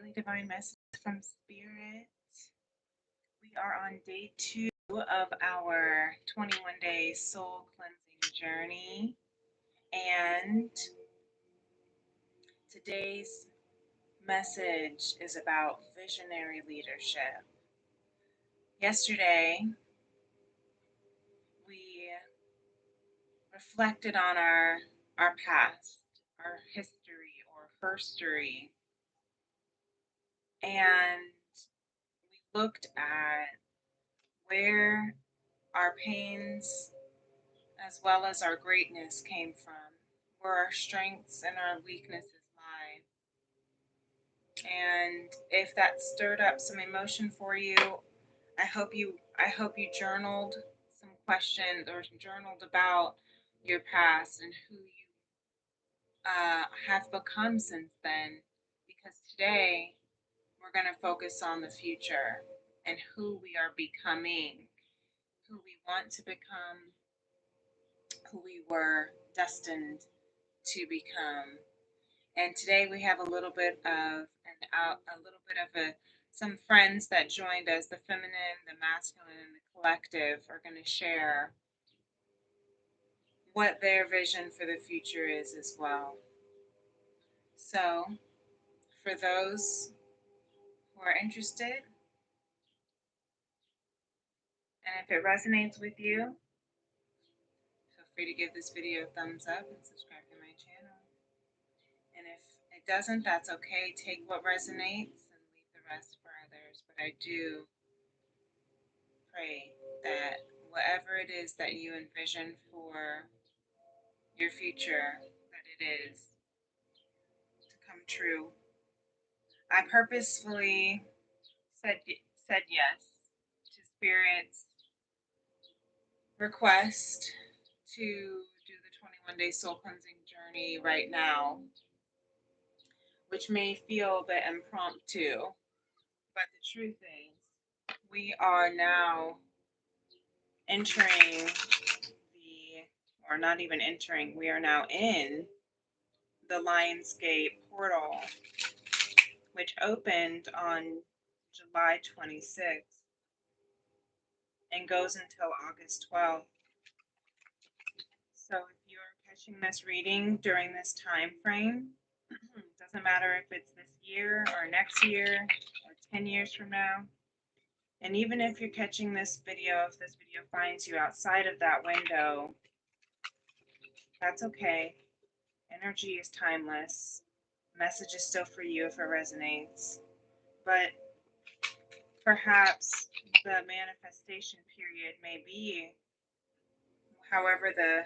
daily divine message from Spirit. We are on day 2 of our 21-day soul cleansing journey, and today's message is about visionary leadership. Yesterday, we reflected on our past, our history or herstory, and we looked at where our pains as well as our greatness came from, where our strengths and our weaknesses lie. And if that stirred up some emotion for you, I hope you journaled some questions or journaled about your past and who you have become since then. Because today we're going to focus on the future and who we are becoming, who we want to become, who we were destined to become. And today we have a little bit of some friends that joined us. The feminine, the masculine, and the collective are going to share what their vision for the future is as well. So, for those who are interested, and if it resonates with you, feel free to give this video a thumbs up and subscribe to my channel. And if it doesn't, that's okay. Take what resonates and leave the rest for others. But I do pray that whatever it is that you envision for your future, that it is to come true. I purposefully said yes to Spirit's request to do the 21-day soul cleansing journey right now, which may feel a bit impromptu, but the truth is we are now entering or not even entering, we are now in the Lionsgate portal, which opened on July 26th and goes until August 12th. So if you're catching this reading during this time frame, doesn't matter if it's this year or next year or 10 years from now, and even if you're catching this video, if this video finds you outside of that window, that's okay. Energy is timeless. Message is still for you if it resonates. But perhaps the manifestation period may be wherever the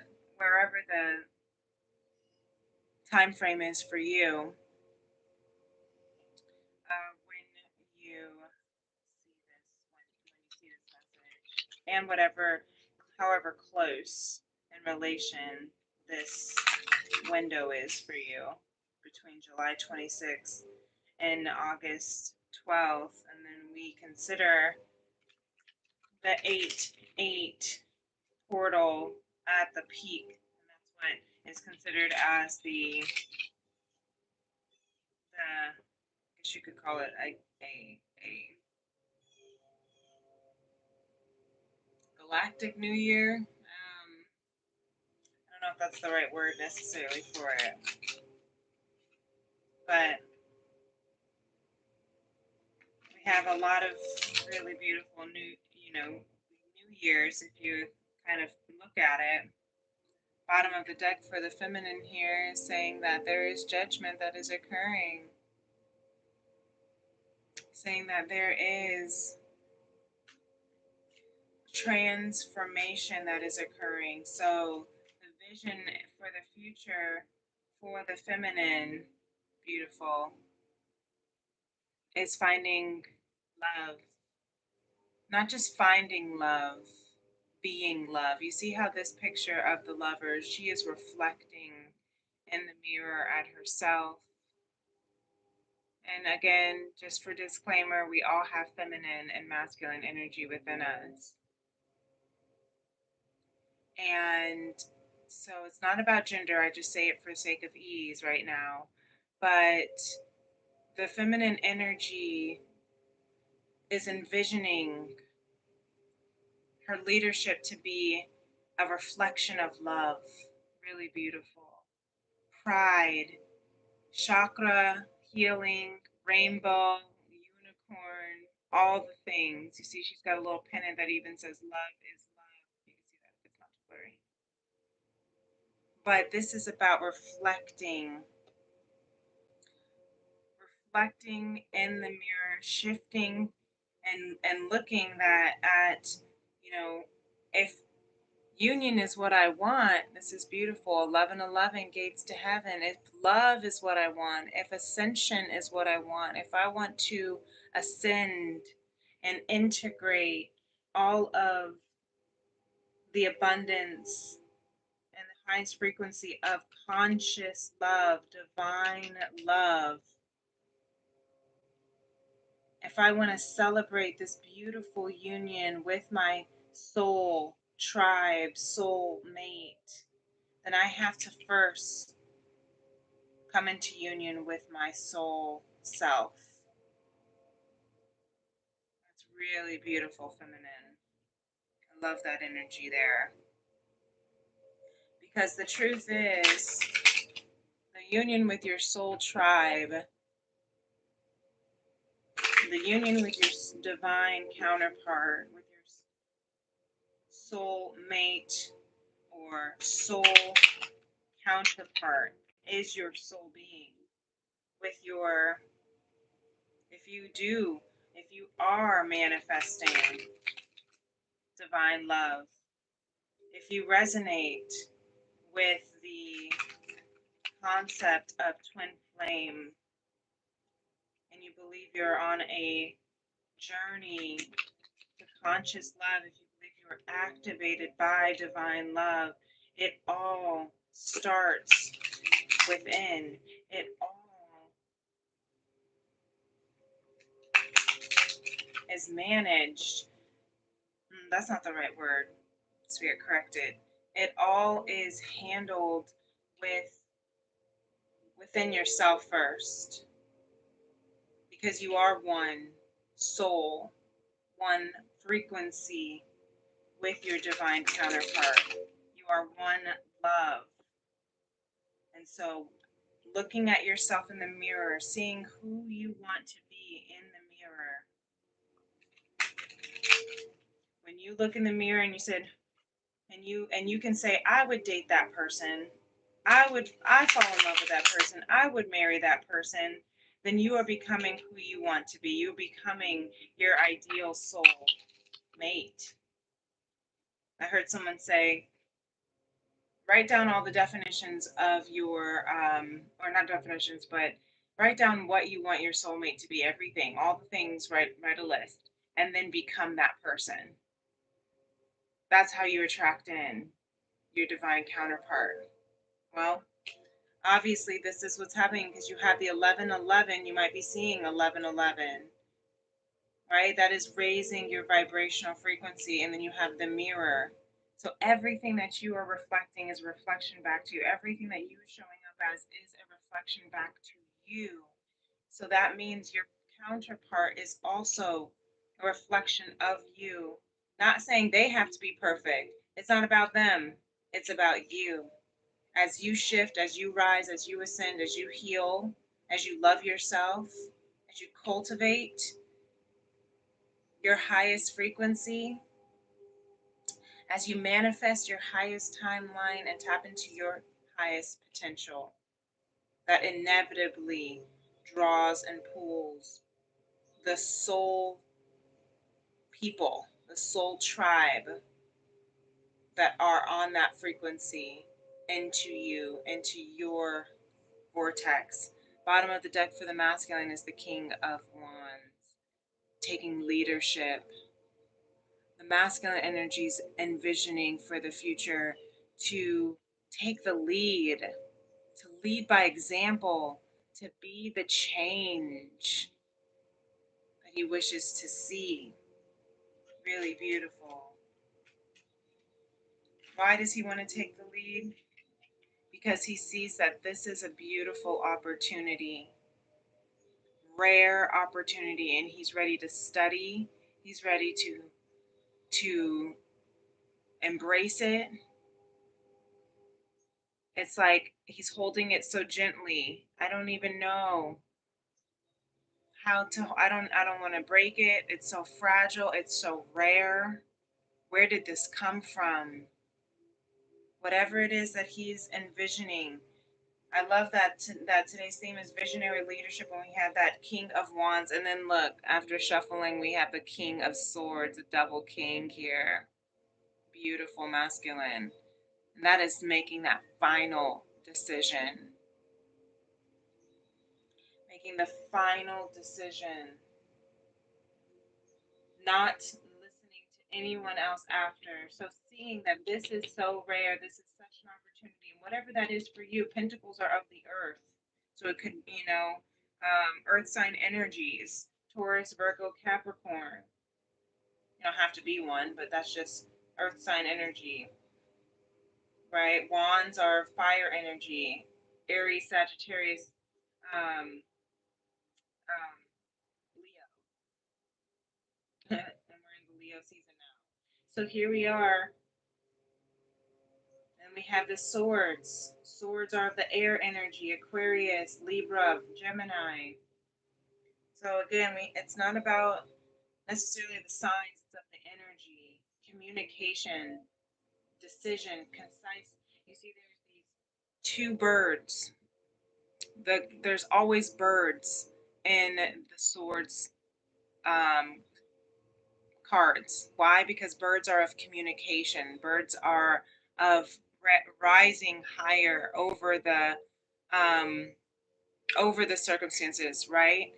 time frame is for you, when you see this message, and however close in relation this window is for you between July 26th and August 12th, and then we consider the 8-8 portal at the peak, and that's what is considered as the I guess you could call it a galactic new year. I don't know if that's the right word necessarily for it, but we have a lot of really beautiful new years if you kind of look at it. Bottom of the deck for the feminine here is saying that there is judgment that is occurring, saying that there is transformation that is occurring. So the vision for the future for the feminine, beautiful, is finding love. Not just finding love, being love. You see how this picture of the lover, she is reflecting in the mirror at herself. And again, just for disclaimer, we all have feminine and masculine energy within us. And so it's not about gender. I just say it for the sake of ease right now. But The feminine energy is envisioning her leadership to be a reflection of love. Really beautiful. Pride, chakra, healing, rainbow, unicorn, all the things. You see, she's got a little pennant that even says love is love. You can see that if it's not too blurry. But this is about reflecting in the mirror, shifting and looking that at, you know, if union is what I want, this is beautiful. 1111 gates to heaven. If love is what I want, if ascension is what I want, if I want to ascend and integrate all of the abundance and the highest frequency of conscious love, divine love, if I want to celebrate this beautiful union with my soul tribe, soul mate, then I have to first come into union with my soul self. That's really beautiful, feminine. I love that energy there. Because the truth is, the union with your soul tribe, the union with your divine counterpart, with your soul mate or soul counterpart, is your soul being. With your, if you are manifesting divine love, if you resonate with the concept of twin flame and you believe you're on a journey to conscious love, if you believe you're activated by divine love, it all starts within. It all is managed. That's not the right word. So we get corrected. It all is handled within yourself first, because you are one soul, one frequency with your divine counterpart. You are one love. And so, looking at yourself in the mirror, seeing who you want to be in the mirror. When you look in the mirror and you said, and you can say, I would date that person. I fall in love with that person. I would marry that person. Then you are becoming who you want to be. You're becoming your ideal soul mate. I heard someone say, write down all the definitions of your, or not definitions, but write down what you want your soulmate to be, everything, all the things, write a list, and then become that person. That's how you attract in your divine counterpart. Well, obviously, this is what's happening because you have the 1111. You might be seeing 1111, right? That is raising your vibrational frequency. And then you have the mirror. So everything that you are reflecting is a reflection back to you. Everything that you are showing up as is a reflection back to you. So that means your counterpart is also a reflection of you. Not saying they have to be perfect. It's not about them. It's about you. As you shift, as you rise, as you ascend, as you heal, as you love yourself, as you cultivate your highest frequency, as you manifest your highest timeline and tap into your highest potential, that inevitably draws and pulls the soul people, the soul tribe that are on that frequency into you, into your vortex. Bottom of the deck for the masculine is the King of Wands, taking leadership. The masculine energy is envisioning for the future to take the lead, to lead by example, to be the change that he wishes to see. Really beautiful. Why does he want to take the lead? Because he sees that this is a beautiful opportunity rare opportunity, and he's ready to study. He's ready to embrace it. It's like he's holding it so gently. I don't even know how to I don't want to break it. It's so fragile, it's so rare. Where did this come from? Whatever it is that he's envisioning. I love that today's theme is visionary leadership, and we have that King of Wands, and then look, after shuffling, we have the King of Swords, a double king here. Beautiful masculine. And that is making that final decision. Making the final decision. Not listening to anyone else after. So seeing that this is so rare, this is such an opportunity, and whatever that is for you, pentacles are of the earth. So it could, earth sign energies, Taurus, Virgo, Capricorn. You don't have to be one, but that's just earth sign energy, right? Wands are fire energy, Aries, Sagittarius, um, Leo. And we're in the Leo season now. So here we are. And we have the swords. Swords are of the air energy, Aquarius, Libra, Gemini. So again, it's not about necessarily the signs, it's of the energy, communication, decision, concise. You see, there's these two birds. There's always birds in the swords um, cards. Why? Because birds are of communication. Birds are of rising higher um, over the circumstances, right?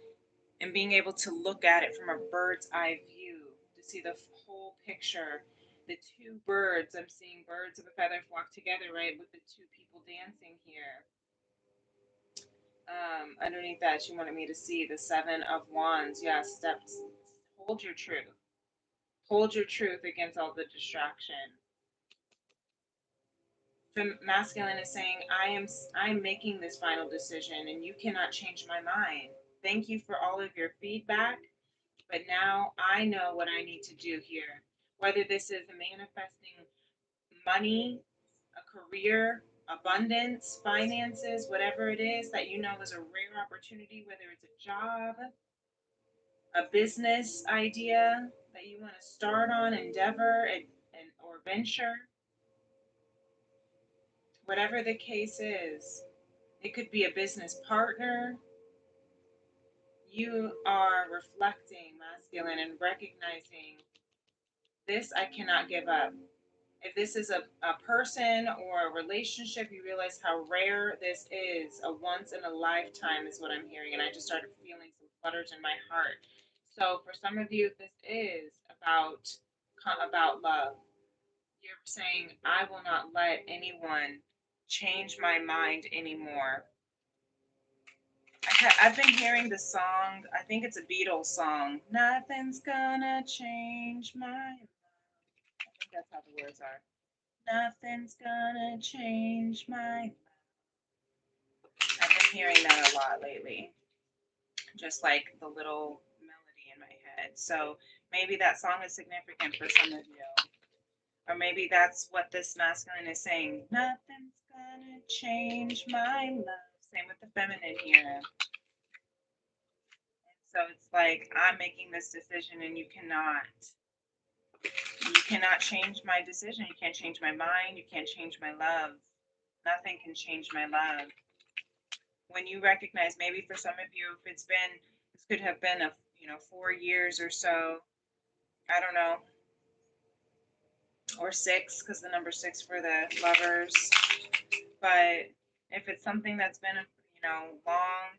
And being able to look at it from a bird's eye view to see the whole picture. The two birds, I'm seeing birds of a feather flock together, right? With the two people dancing here. Underneath that, she wanted me to see the Seven of Wands. Yes, steps. Hold your truth. Hold your truth against all the distraction. The masculine is saying, I'm making this final decision and you cannot change my mind. Thank you for all of your feedback, but now I know what I need to do here. Whether this is manifesting money, a career, abundance, finances, whatever it is that you know is a rare opportunity, whether it's a job, a business idea that you want to start on, endeavor, and or venture, whatever the case is. It could be a business partner. You are reflecting, masculine, and recognizing this I cannot give up. If this is a person or a relationship, you realize how rare this is. A once in a lifetime is what I'm hearing. And I just started feeling some flutters in my heart. So for some of you, this is about love. You're saying, I will not let anyone change my mind anymore. I've been hearing the song, I think it's a Beatles song. Nothing's gonna change my mind. I think that's how the words are. Nothing's gonna change my. I've been hearing that a lot lately, just like the little melody in my head. So maybe that song is significant for some of you. Or maybe that's what this masculine is saying. Nothing's gonna change my love. Same with the feminine here. So it's like, I'm making this decision and you cannot. You cannot change my decision. You can't change my mind. You can't change my love. Nothing can change my love. When you recognize, maybe for some of you, if this could have been 4 years or so, I don't know, or six, because the number six for the lovers. But if it's something that's been, long,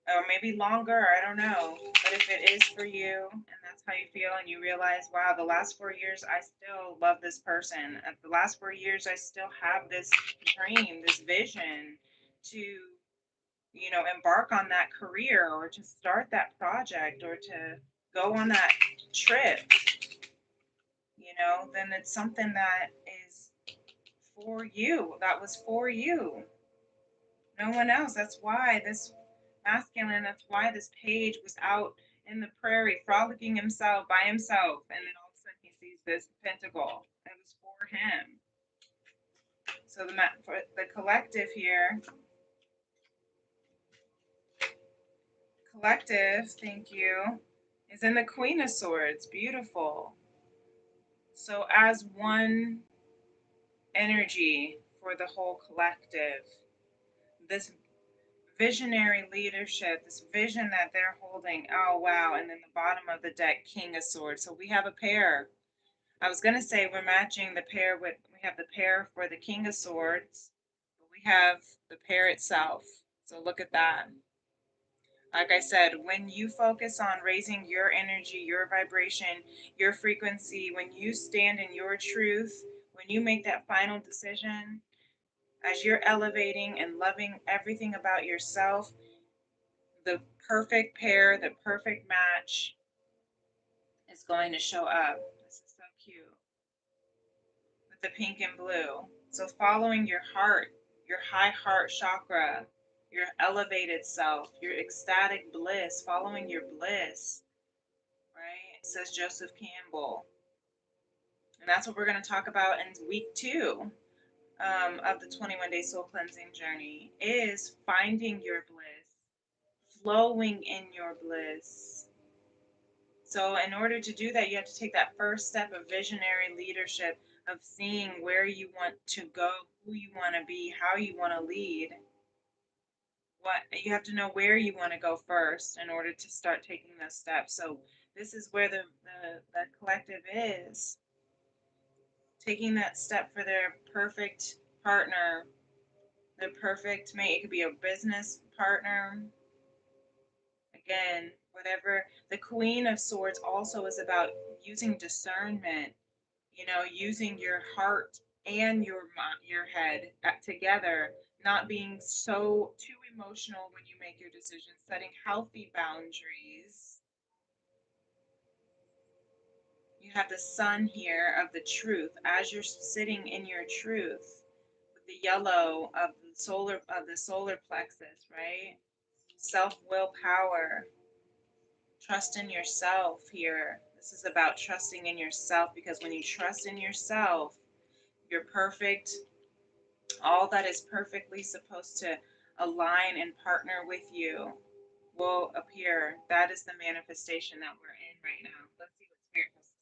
or maybe longer, I don't know. But if it is for you and that's how you feel and you realize, wow, the last 4 years, I still love this person. At the last 4 years, I still have this dream, this vision to, embark on that career or to start that project or to go on that trip, then it's something that is for you. That was for you. No one else. That's why this masculine. That's why this page was out in the prairie, frolicking himself by himself, and then all of a sudden he sees this pentacle. It was for him. So for the collective here, collective, thank you, is in the Queen of Swords. Beautiful. So as one energy for the whole collective, this visionary leadership, this vision that they're holding. Oh, wow. And then the bottom of the deck, King of Swords. So we have a pair. I was going to say we're matching the pair with, we have the pair for the King of Swords, but we have the pair itself. So look at that. Like I said, when you focus on raising your energy, your vibration, your frequency, when you stand in your truth, when you make that final decision, as you're elevating and loving everything about yourself, the perfect pair, the perfect match is going to show up. This is so cute. With the pink and blue. So following your heart, your high heart chakra, your elevated self, your ecstatic bliss, following your bliss, right? Says Joseph Campbell. And that's what we're going to talk about in week 2 of the 21-day soul cleansing journey, is finding your bliss, flowing in your bliss. So in order to do that, you have to take that first step of visionary leadership, of seeing where you want to go, who you want to be, how you want to lead. What you have to know where you want to go first in order to start taking those steps. So this is where the collective is. Taking that step for their perfect partner, the perfect mate. It could be a business partner. Again, whatever. The Queen of Swords also is about using discernment, using your heart and your head together, not being so too emotional when you make your decisions, setting healthy boundaries. You have the sun here of the truth as you're sitting in your truth, with the yellow of the solar plexus, right? Self-will power. Trust in yourself here. This is about trusting in yourself, because when you trust in yourself, you're perfect. All that is perfectly supposed to align and partner with you will appear. That is the manifestation that we're in right now. Let's see what Spirit has to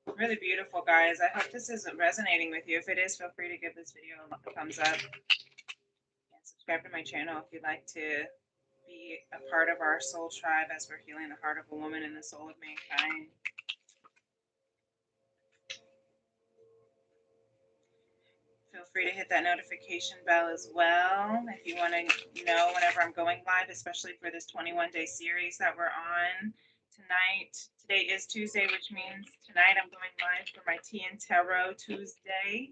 say. Really beautiful, guys. I hope this is resonating with you. If it is, feel free to give this video a thumbs up and subscribe to my channel if you'd like to be a part of our soul tribe as we're healing the heart of a woman and the soul of mankind. Feel free to hit that notification bell as well if you want to know whenever I'm going live, especially for this 21-day series that we're on tonight. Today is Tuesday, which means tonight I'm going live for my Tea and Tarot Tuesday.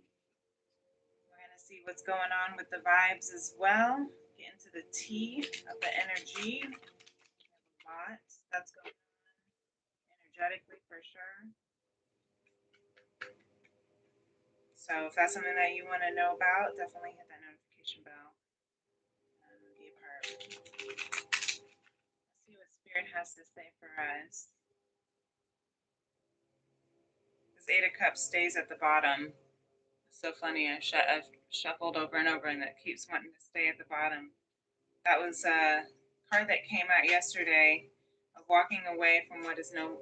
We're going to see what's going on with the vibes as well. Get into the tea of the energy. We have a lot that's going on energetically for sure. So if that's something that you want to know about, definitely hit that notification bell and be a part. Let's see what Spirit has to say for us. This Eight of Cups stays at the bottom. It's so funny. I've shuffled over and over, and it keeps wanting to stay at the bottom. That was a card that came out yesterday, of walking away from what is no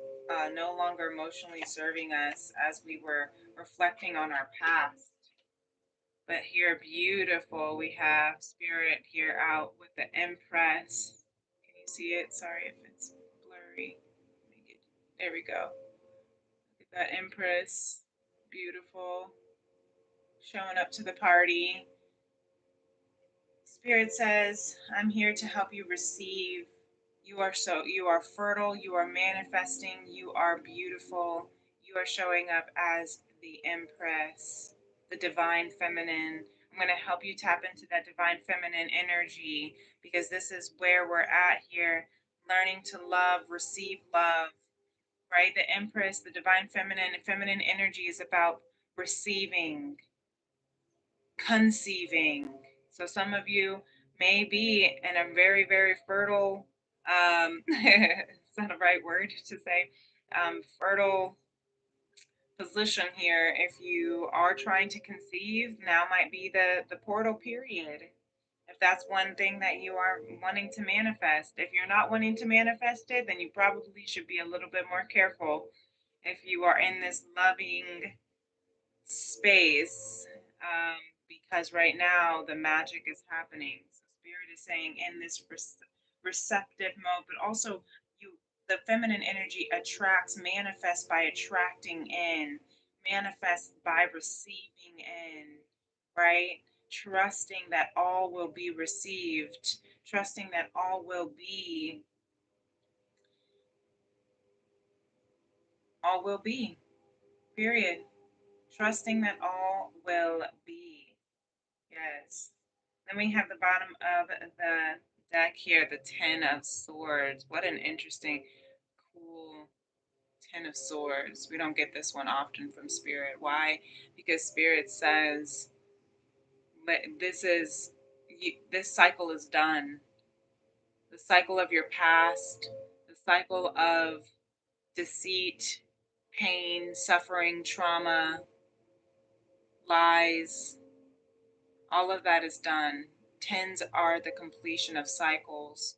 longer emotionally serving us, as we were reflecting on our past. But here, beautiful, we have Spirit here out with the Empress. Can you see it? Sorry if it's blurry. There we go. Look at that Empress. Beautiful. Showing up to the party. Spirit says, I'm here to help you receive. You are fertile, you are manifesting, you are beautiful. You are showing up as the Empress, the divine feminine. I'm going to help you tap into that divine feminine energy, because this is where we're at here, learning to love, receive love, right? The Empress, the divine feminine energy is about receiving. conceiving. So some of you may be in a very, very fertile, it's not a right word to say, fertile position here. If you are trying to conceive, now might be the portal period. If that's one thing that you are wanting to manifest. If you're not wanting to manifest it, then you probably should be a little bit more careful if you are in this loving space, because right now the magic is happening. So spirit is saying in this receptive mode, but also you, the feminine energy attracts, manifests by attracting in, manifests by receiving in, right? Trusting that all will be received, trusting that all will be, period. Trusting that all will be. Yes. Then we have the bottom of the deck here, the Ten of Swords. What an interesting, cool Ten of Swords. We don't get this one often from Spirit. Why? Because Spirit says this cycle is done. The cycle of your past, the cycle of deceit, pain, suffering, trauma, lies, all of that is done. Tens are the completion of cycles.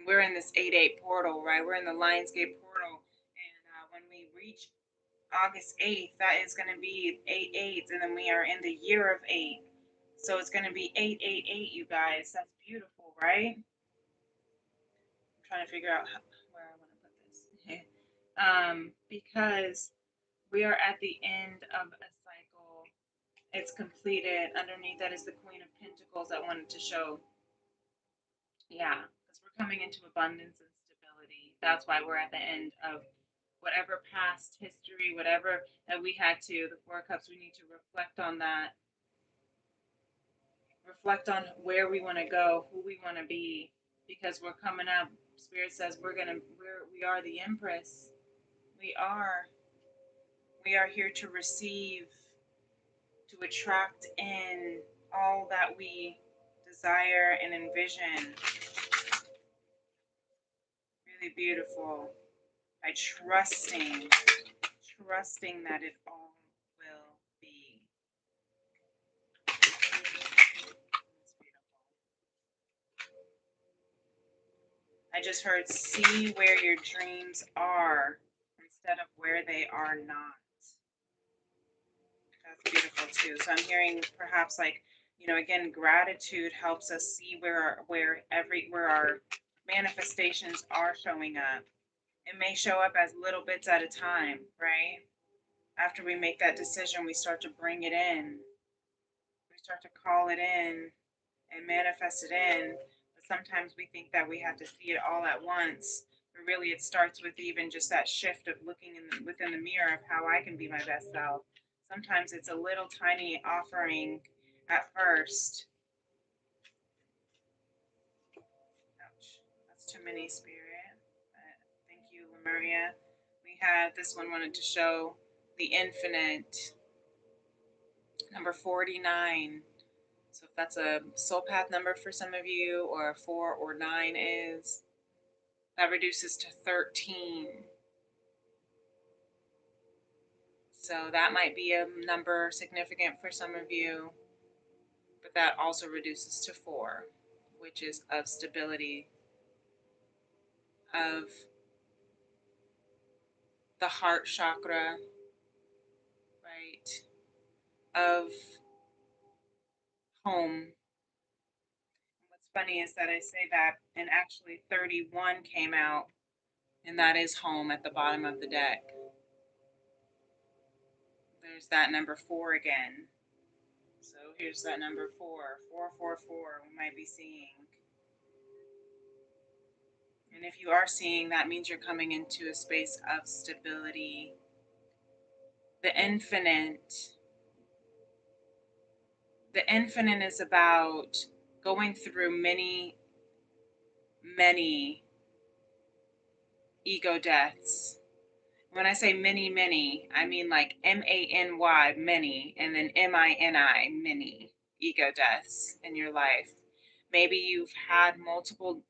We're in this 8-8 portal, right? We're in the Lionsgate portal. And when we reach August 8th, that is going to be 8/8. And then we are in the year of 8. So it's going to be 8/8/8, you guys. That's beautiful, right? I'm trying to figure out where I want to put this. Because we are at the end of a cycle. It's completed. Underneath that is the Queen of Pentacles I wanted to show. Yeah, because we're coming into abundance and stability. That's why we're at the end of whatever past history, whatever that we had to, the Four Cups, we need to reflect on that. Reflect on where we want to go, who we want to be, because we're coming up. Spirit says we are the Empress. We are. We are here to receive, to attract in all that we desire and envision. Really beautiful. By trusting that it all will be. I just heard see where your dreams are instead of where they are not. That's beautiful too. So I'm hearing perhaps like, again, gratitude helps us see where our manifestations are showing up. It may show up as little bits at a time, right? After we make that decision, we start to bring it in. We start to call it in and manifest it in. But sometimes we think that we have to see it all at once. But really, it starts with even just that shift of looking within the mirror of how I can be my best self. Sometimes it's a little tiny offering at first. Ouch, that's too many, Spirit. Thank you, Lemuria. We have this one wanted to show the infinite, number 49. So if that's a soul path number for some of you, or 4 or 9 is, that reduces to 13. So that might be a number significant for some of you, but that also reduces to 4, which is of stability, of the heart chakra, right? Of home. What's funny is that I say that, and actually 31 came out, and that is home at the bottom of the deck. There's that number 4 again. So here's that number 4, 444 we might be seeing. And if you are seeing, that means you're coming into a space of stability. The infinite is about going through many, many ego deaths. When I say many, many, I mean like MANY, many, and then MINI, many ego deaths in your life. Maybe you've had multiple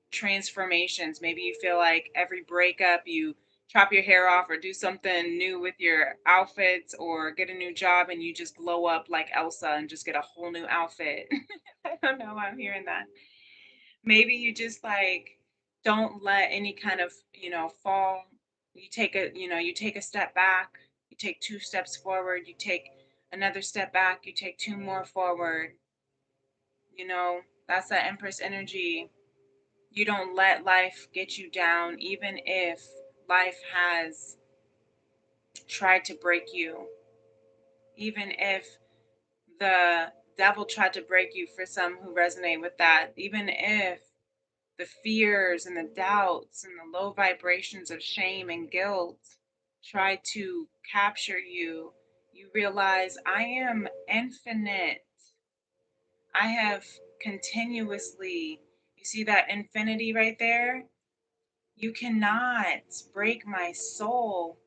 transformations. Maybe you feel like every breakup you chop your hair off or do something new with your outfits or get a new job and you just glow up like Elsa and just get a whole new outfit. I don't know why I'm hearing that. Maybe you just like don't let any kind of, fall. You take a step back, you take two steps forward, you take another step back, you take two more forward. That's that Empress energy. You don't let life get you down, even if life has tried to break you, even if the devil tried to break you, for some who resonate with that, even if the fears and the doubts and the low vibrations of shame and guilt try to capture you, you realize I am infinite. I have continuously, you see that infinity right there? You cannot break my soul.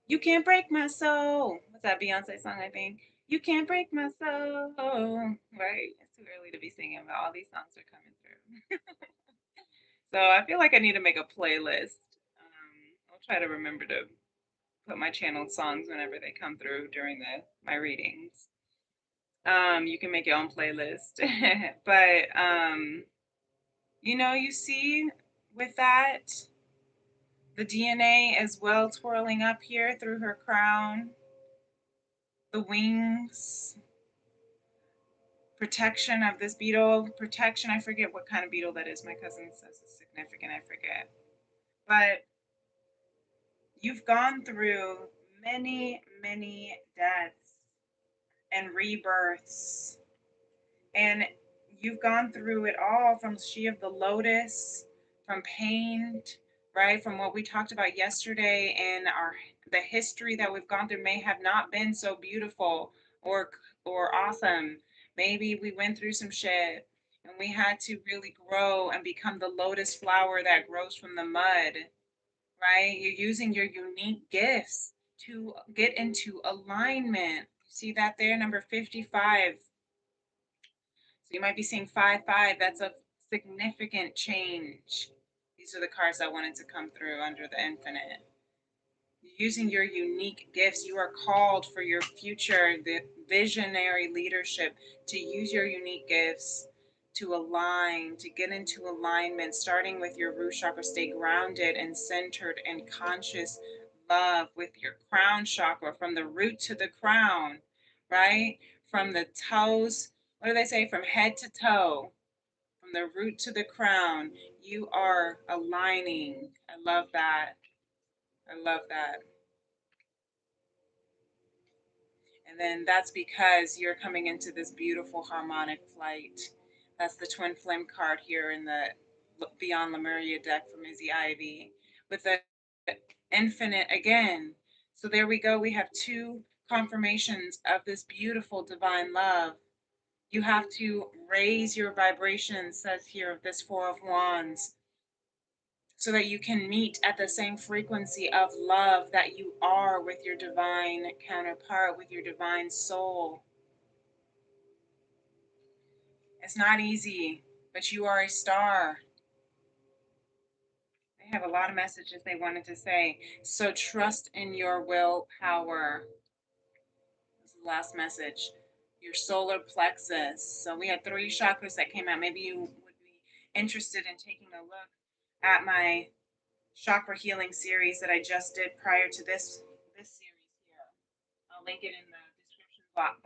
You can't break my soul. What's that Beyonce song, I think? You can't break my soul. Right? It's too early to be singing, but all these songs are coming through. So I feel like I need to make a playlist. I'll try to remember to put my channeled songs whenever they come through during my readings. You can make your own playlist. But you see with that, the DNA as well twirling up here through her crown, the wings, protection of this beetle, protection, I forget what kind of beetle that is. My cousin says it's significant, I forget. But you've gone through many, many deaths and rebirths, and you've gone through it all, from She of the Lotus, from pain, right? From what we talked about yesterday, and the history that we've gone through may have not been so beautiful or awesome. Maybe we went through some shit and we had to really grow and become the lotus flower that grows from the mud, right? You're using your unique gifts to get into alignment. See that there, number 55. So you might be seeing 5-5. That's a significant change. These are the cards that wanted to come through under the infinite. Using your unique gifts, you are called for your future, the visionary leadership, to use your unique gifts to align, to get into alignment, starting with your root chakra. Stay grounded and centered and conscious love with your crown chakra, from the root to the crown, right? From the toes, what do they say? From head to toe, from the root to the crown, you are aligning. I love that. I love that. And then that's because you're coming into this beautiful harmonic flight. That's the twin flame card here in the Beyond Lemuria deck from Izzy Ivy, with the infinite again. So there we go. We have two confirmations of this beautiful divine love. You have to raise your vibration, says here, of this Four of Wands, so that you can meet at the same frequency of love that you are with your divine counterpart, with your divine soul. It's not easy, but you are a star. They have a lot of messages they wanted to say. So trust in your willpower. This is the last message. Your solar plexus. So we had 3 chakras that came out. Maybe you would be interested in taking a look at my chakra healing series that I just did prior to this series here. I'll link it in the description box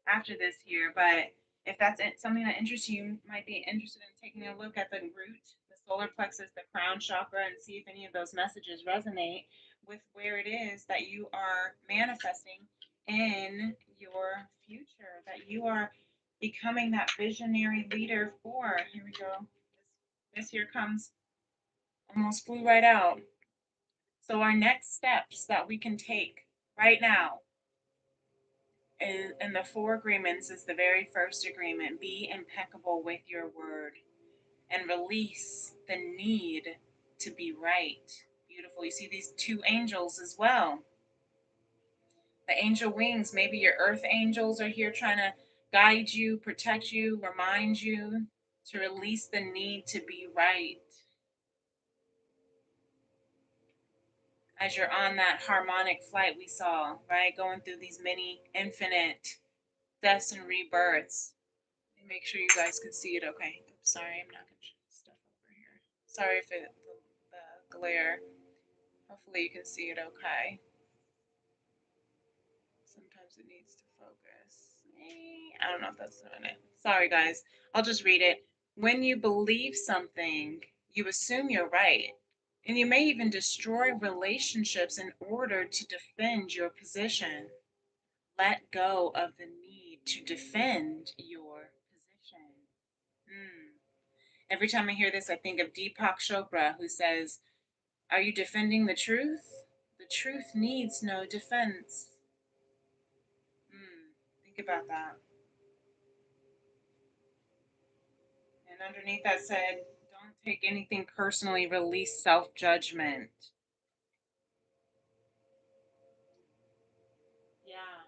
after this here. But if that's something that interests you, you might be interested in taking a look at the root, the solar plexus, the crown chakra, and see if any of those messages resonate with where it is that you are manifesting in your future, that you are becoming that visionary leader for. Here we go. This here comes, almost flew right out. So our next steps that we can take right now in the 4 agreements is the very first agreement: be impeccable with your word and release the need to be right. Beautiful. You see these two angels as well. The angel wings, maybe your earth angels are here trying to guide you, protect you, remind you to release the need to be right. As you're on that harmonic flight we saw, right? Going through these many infinite deaths and rebirths. Make sure you guys can see it okay. Oops, sorry, I'm not going to show stuff over here. Sorry if the glare. Hopefully you can see it okay. Sometimes it needs to focus. I don't know if that's doing it. Sorry, guys. I'll just read it. When you believe something, you assume you're right. And you may even destroy relationships in order to defend your position. Let go of the need to defend your position. Every time I hear this, I think of Deepak Chopra, who says, are you defending the truth? The truth needs no defense. Think about that. And underneath that said, don't take anything personally, release self judgment. Yeah,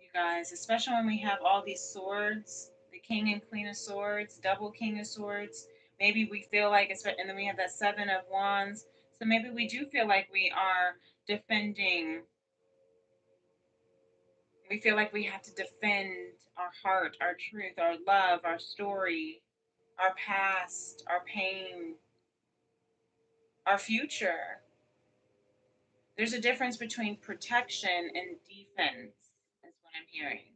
you guys, especially when we have all these swords, the king and queen of swords, double king of swords. Maybe we feel like it's, and then we have that seven of wands. So maybe we do feel like we are defending. We feel like we have to defend our heart, our truth, our love, our story, our past, our pain, our future. There's a difference between protection and defense, is what I'm hearing.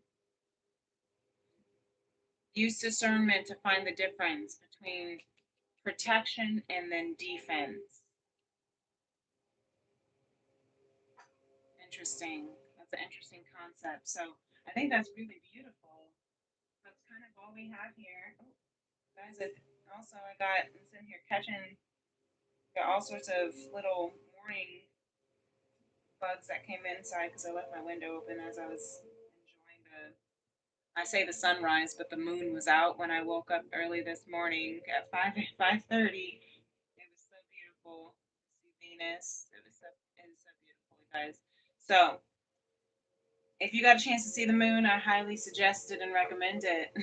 Use discernment to find the difference between protection and then defense. Interesting. That's an interesting concept. So I think that's really beautiful. That's kind of all we have here. Oh, guys, I got, I'm sitting here catching, got all sorts of little morning bugs that came inside because I left my window open as I was enjoying I say the sunrise, but the moon was out when I woke up early this morning at 5:30. It was so beautiful. See Venus. It was so beautiful, you guys. So if you got a chance to see the moon, I highly suggest it and recommend it.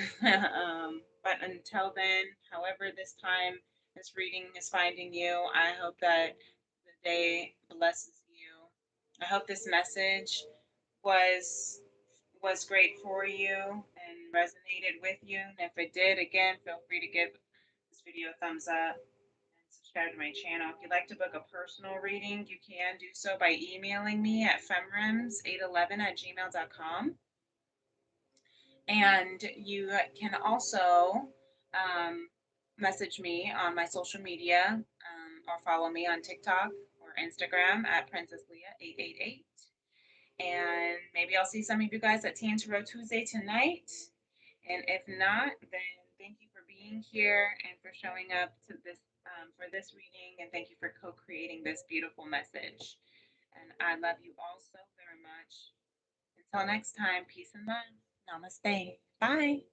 But until then, however this time this reading is finding you, I hope that the day blesses you. I hope this message was was great for you and resonated with you. And if it did, again, feel free to give this video a thumbs up and subscribe to my channel. If you'd like to book a personal reading, you can do so by emailing me at femrims811@gmail.com. And you can also message me on my social media or follow me on TikTok or Instagram at Princess Leah 888. And maybe I'll see some of you guys at Tan Tarot Tuesday tonight. And if not, then thank you for being here and for showing up to this for this reading. And thank you for co-creating this beautiful message. And I love you all so very much. Until next time, peace and love. Namaste. Bye.